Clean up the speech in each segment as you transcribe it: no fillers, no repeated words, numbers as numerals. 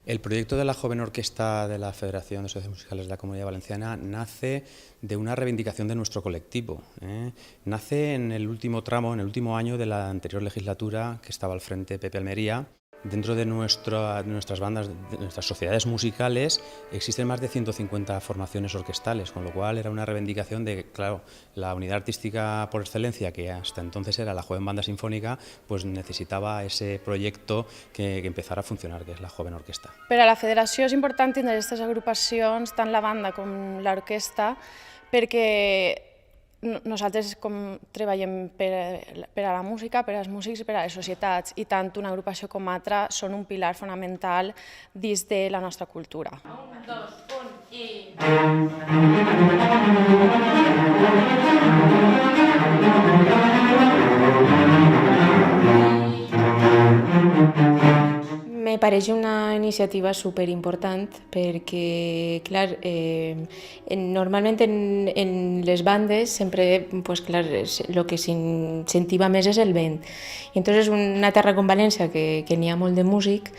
El proyecto de la Joven Orquesta de la Federación de Sociedades Musicales de la Comunidad Valenciana nace de una reivindicación de nuestro colectivo. Nace en el último tramo, en el último año de la anterior legislatura, que estaba al frente Pepe Almería. Dentro de nuestras bandas, de nuestras sociedades musicales, existen más de 150 formaciones orquestales, con lo cual era una reivindicación de, claro, la unidad artística por excelencia, que hasta entonces era la Joven Banda Sinfónica, pues necesitava ese proyecto que empezara a funcionar, que és la Joven Orquesta. Per a la federació és important tindre aquestes agrupacions, tant la banda com l'orquestra, perquè nosaltres treballem per a la música, per als músics i per a les societats, i tant una agrupació com altra són un pilar fonamental dins de la nostra cultura. 1, 2, 1 i... Me pareix una iniciativa superimportant perquè, clar, normalment en les bandes sempre, pues, clar, el que s'incentiva més és el vent. I entonces una terra com València, que n'hi ha molt de músic,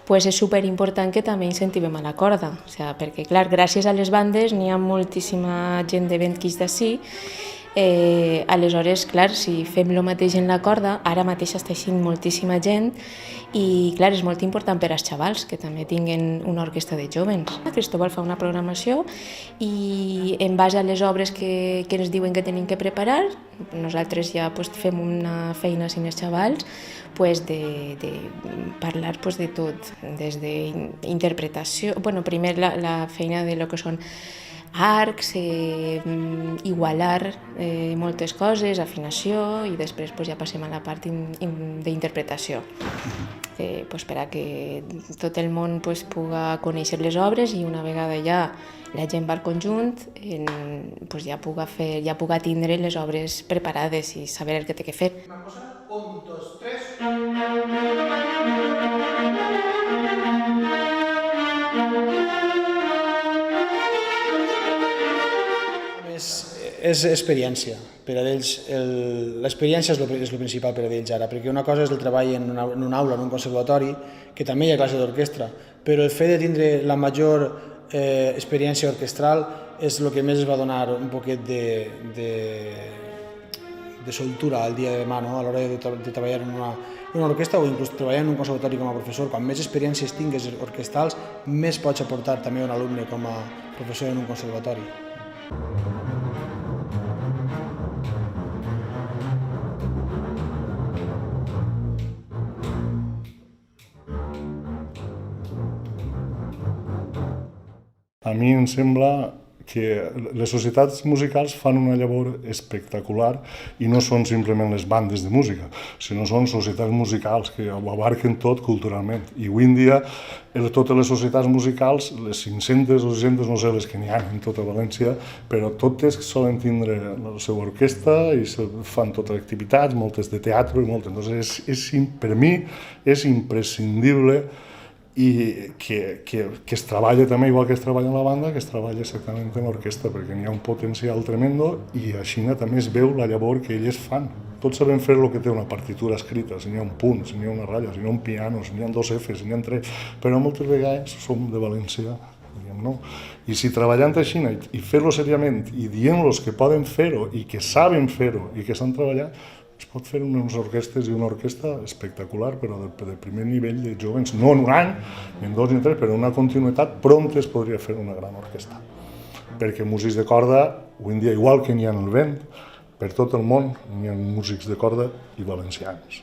pues és superimportant que també incentivem a la corda. O sea, perquè, clar, gràcies a les bandes n'hi ha moltíssima gent de vent que és d'ací. Aleshores, clar, si fem el mateix en la corda, ara mateix està eixint moltíssima gent i, clar, és molt important per als xavals que també tinguen una orquestra de jóvens. Cristóbal fa una programació i en base a les obres que ens diuen que tenim que preparar, nosaltres ja fem una feina amb els xavals de parlar de tot, des d'interpretació, primer la feina de lo que són arcs, igualar moltes coses, afinació, i després ja passem a la part d'interpretació, per a que tot el món puga conèixer les obres i una vegada ja la gent va al conjunt ja puga tindre les obres preparades i saber el que té que fer. Una cosa, 1, 2, 3... És experiència. Per a ells, l'experiència és el principal per a ells ara, perquè una cosa és el treball en una aula, en un conservatori, que també hi ha classe d'orquestra, però el fet de tindre la major experiència orquestral és el que més es va donar un poquet de soltura al dia de demà, a l'hora de treballar en una orquestra o inclús treballar en un conservatori com a professor. Quan més experiències tingues orquestals, més pots aportar també un alumne com a professor en un conservatori. A mi em sembla que les societats musicals fan una llavor espectacular i no són simplement les bandes de música, sinó són societats musicals que ho abarquen tot culturalment. I avui en dia totes les societats musicals, les 500 o 600, no sé les que n'hi ha en tota València, però totes solen tindre la seva orquestra i fan totes les activitats, moltes de teatre i moltes. Entonces, per mi és imprescindible i que es treballa també, igual que es treballa en la banda, que es treballa exactament en l'orquestra, perquè n'hi ha un potencial tremendo i així també es veu la llavor que elles fan. Tots sabem fer el que té una partitura escrita, si n'hi ha un punt, si n'hi ha una ratlla, si n'hi ha un piano, si n'hi ha 2 Fs, si n'hi ha 3, però moltes vegades som de València, diguem, no? I si treballant així i fer-lo seriament i dient-los que poden fer-ho i que saben fer-ho i que s'han treballat, es pot fer unes orquestes i una orquestra espectacular, però de primer nivell de jóvens, no en un any, ni en 2 ni en 3, però en una continuïtat pront es podria fer una gran orquestra. Perquè músics de corda, avui en dia, igual que n'hi ha en el vent, per tot el món n'hi ha músics de corda i valencians.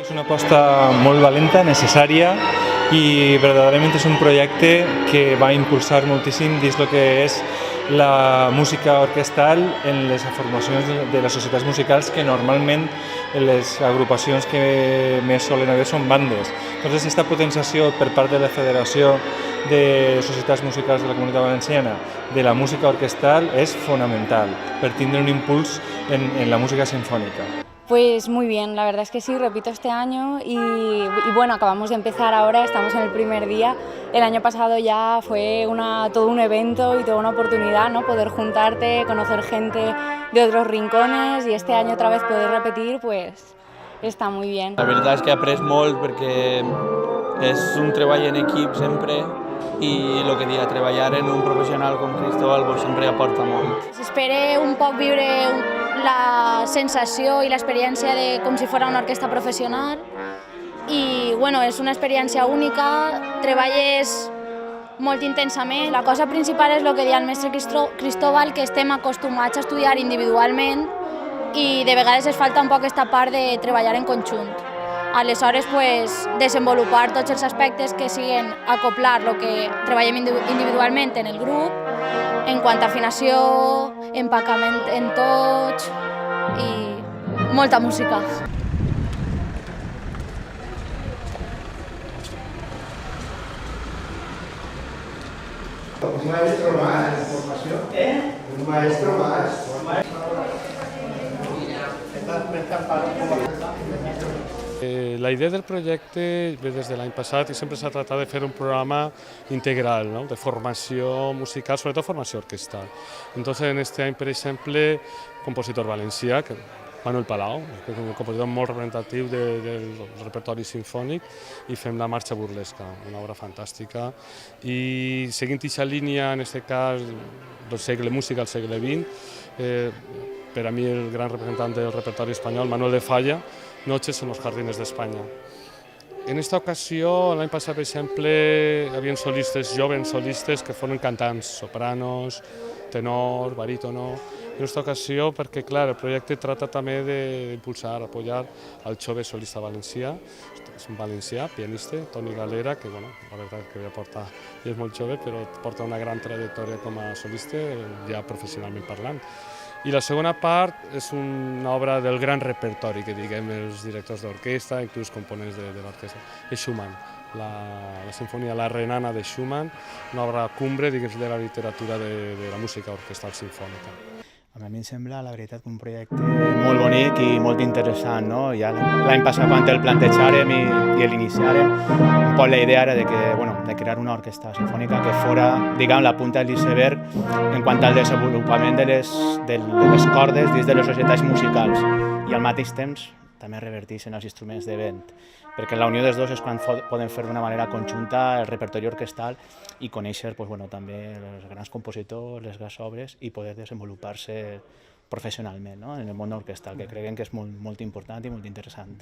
És una aposta molt valenta, necessària, i verdaderament és un projecte que va impulsar moltíssim dins el que és la música orquestral en les formacions de les societats musicals, que normalment les agrupacions que més solen haver són bandes. Entonces, aquesta potenciació per part de la Federació de Societats Musicals de la Comunitat Valenciana de la música orquestral és fonamental per tindre un impuls en la música sinfònica. Pues muy bien, la verdad es que sí, repito este año y bueno, acabamos de empezar ahora, estamos en el primer día. El año pasado ya fue todo un evento y toda una oportunidad, ¿no? Poder juntarte, conocer gente de otros rincones y este año otra vez poder repetir, pues està muy bien. La veritat és que he après molt perquè és un treball en equip sempre i el que diga, treballar en un professional com Cristóbal pues, sempre aporta molt. Espero un poc viure la sensació i l'experiència de com si fos una orquestra professional i bueno, és una experiència única, treballes molt intensament. La cosa principal és el que deia el mestre Cristóbal, que estem acostumats a estudiar individualment i de vegades es falta un poc aquesta part de treballar en conjunt. Aleshores, pues, desenvolupar tots els aspectes que siguen acoplar el que treballem individualment en el grup, en quant a afinació, empacament en tots i molta música. Un maestro más. ¿Formación? Un maestro más. La idea del projecte ve des de l'any passat i sempre s'ha tratat de fer un programa integral, ¿no? De formació musical, sobretot formació orquestral. Entonces, en este any, per exemple, compositor valencià, Manuel Palau, que és un compositor molt representatiu del repertori sinfònic, i fem la marxa burlesca, una obra fantàstica. I seguint aquesta línia, en aquest cas, del segle música al segle XX, per a mi el gran representant del repertori espanyol, Manuel de Falla, Noches en los Jardines de España. En esta ocasió, l'any passat, per exemple, hi havia solistes, joves solistes, que foren cantants, sopranos, tenor, barítono. En aquesta ocasió, perquè, clar, el projecte trata també d'impulsar, apoyar al jove solista valencià, és un valencià, pianista, Toni Galera, que, bueno, la veritat que ja és molt jove, però porta una gran trajectòria com a solista, ja professionalment parlant. I la segona part és una obra del gran repertori que diguem els directors d'orquestra, inclús components de l'orquestra, és Schumann, la sinfonia La Renana de Schumann, una obra cumbre de la literatura de la música orquestral sinfònica. A mi em sembla, la veritat, un projecte molt bonic i molt interessant, no? Ja l'any passat, quan el plantejàrem i l'iniciàrem, un poc la idea era de crear una orquestra sinfònica que fora, diguem, la punta de l'iceberg en quant al desenvolupament de les cordes dins de les societats musicals i al mateix temps també reverteix en els instruments de vent, perquè la unió dels dos és quan poden fer d'una manera conjunta el repertori orquestral i conèixer també els grans compositors, les grans obres i poder desenvolupar-se professionalment en el món orquestral, que creiem que és molt important i molt interessant.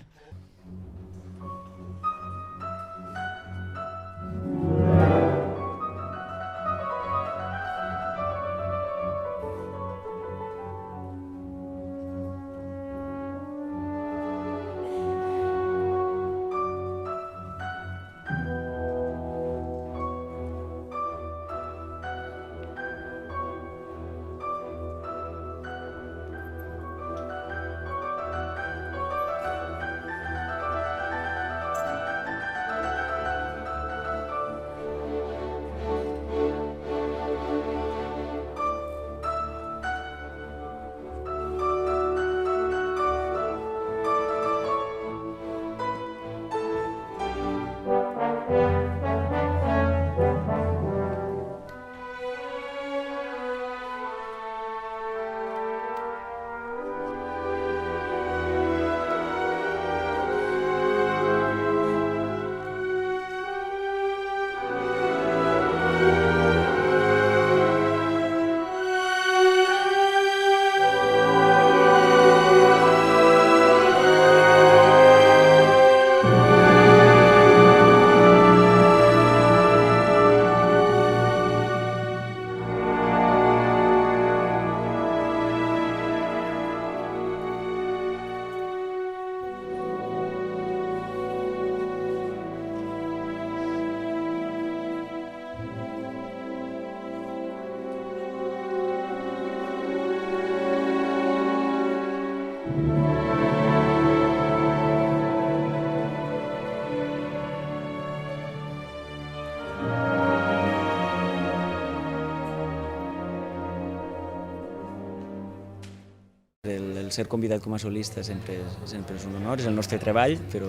El ser convidat com a solista sempre és un honor, és el nostre treball, però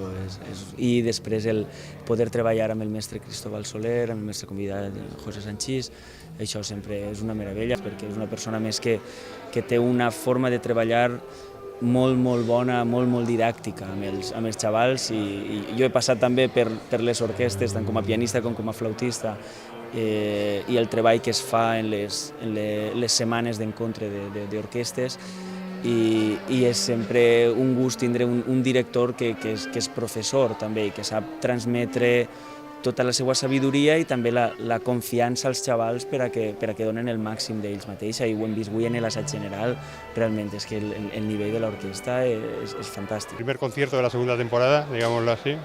i després el poder treballar amb el mestre Cristóbal Soler, amb el mestre convidat José Sanchís, això sempre és una meravella, perquè és una persona més que té una forma de treballar molt bona, molt didàctica amb els xavals, i jo he passat també per les orquestes, tant com a pianista com a flautista, i el treball que es fa en les setmanes d'encontre d'orquestes, i és sempre un gust tindre un director que és professor també, i que sap transmetre tota la seva sabidoria i també la confiança als xavals per a que donen el màxim d'ells mateixos, i ho hem vist avui en l'assaig general. Realment és que el nivell de l'orquesta és fantàstic. Primer concierto de la segunda temporada, digámoslo así,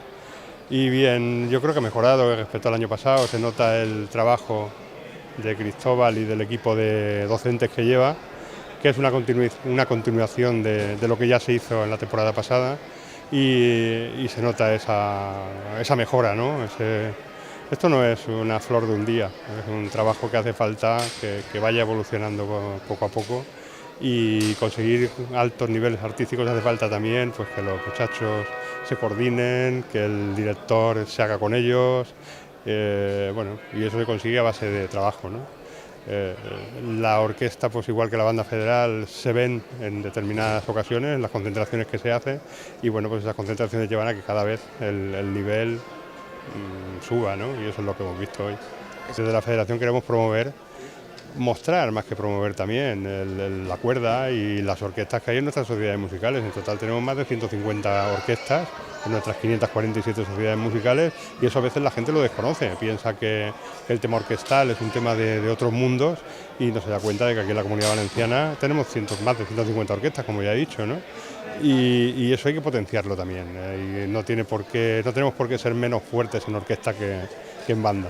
y bien, yo creo que ha mejorado respecto al año pasado, se nota el trabajo de Cristóbal y del equipo de docentes que lleva, que es una continuación de lo que ya se hizo en la temporada pasada, y se nota esa mejora, ¿no? Esto no es una flor de un día, es un trabajo que hace falta que vaya evolucionando poco a poco, y conseguir altos niveles artísticos hace falta también pues que los muchachos se coordinen, que el director se haga con ellos, bueno, y eso se consigue a base de trabajo, ¿no? La orquesta, pues igual que la banda federal, se ven en determinadas ocasiones, en las concentraciones que se hacen, y bueno, pues esas concentraciones llevan a que cada vez el nivel suba, ¿no? Y eso es lo que hemos visto hoy. Desde la federación queremos mostrar más que promover también la cuerda y las orquestas que hay en nuestras sociedades musicales. En total tenemos más de 150 orquestas en nuestras 547 sociedades musicales, y eso a veces la gente lo desconoce, piensa que el tema orquestal es un tema de otros mundos, y no se da cuenta de que aquí en la Comunidad Valenciana tenemos más de 150 orquestas, como ya he dicho, ¿no? Y eso hay que potenciarlo también, y no tenemos por qué ser menos fuertes en orquesta que en banda.